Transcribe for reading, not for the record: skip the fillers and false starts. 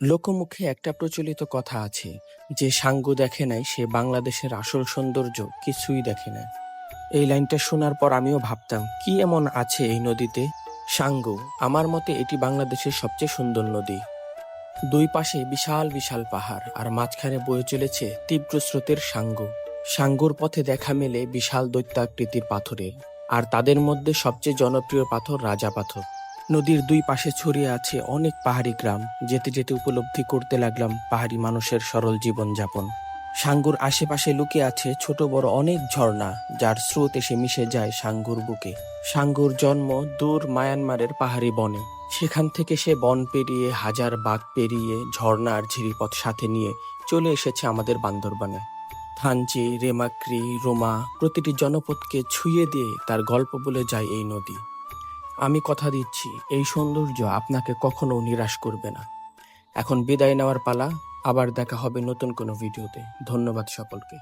লোকমুখে একটা প্রচলিত কথা আছে যে সাঙ্গু দেখে নাই সে বাংলাদেশের আসল সৌন্দর্য কিছুই দেখে নাই। এই লাইনটা শোনার পর আমিও ভাবতাম কি এমন আছে এই নদীতে। সাঙ্গু, আমার মতে এটি বাংলাদেশের সবচেয়ে সুন্দর নদী। দুই পাশে বিশাল বিশাল পাহাড় আর মাঝখানে বয়ে চলেছে তীব্র স্রোতের সাঙ্গু। সাঙ্গুর পথে দেখা মেলে বিশাল দৈত্যাকৃতির পাথরের, আর তাদের মধ্যে সবচেয়ে জনপ্রিয় পাথর রাজা পাথর। নদীর দুই পাশে ছড়িয়ে আছে অনেক পাহাড়ি গ্রাম। যেতে যেতে উপলব্ধি করতে লাগলাম পাহাড়ি মানুষের সরল জীবনযাপন। সাঙ্গুর আশেপাশে লুকিয়ে আছে ছোট বড় অনেক ঝর্ণা, যার স্রোত এসে মিশে যায় সাঙ্গুর বুকে। সাঙ্গুর জন্ম দূর মায়ানমারের পাহাড়ি বনে। সেখান থেকে সে বন পেরিয়ে হাজার বাঁধ পেরিয়ে ঝর্ণা আর ঝিরিপথ সাথে নিয়ে চলে এসেছে আমাদের বান্দরবানে। থানচি, রেমাক্রি, রোমা প্রতিটি জনপদকে ছুঁয়ে দিয়ে তার গল্প বলে যায় এই নদী। আমি কথা দিচ্ছি এই সৌন্দর্য আপনাকে কখনো নিরাশ করবে না। এখন বিদায় নেওয়ার পালা। আবার দেখা হবে নতুন কোনো ভিডিওতে। ধন্যবাদ সকলকে।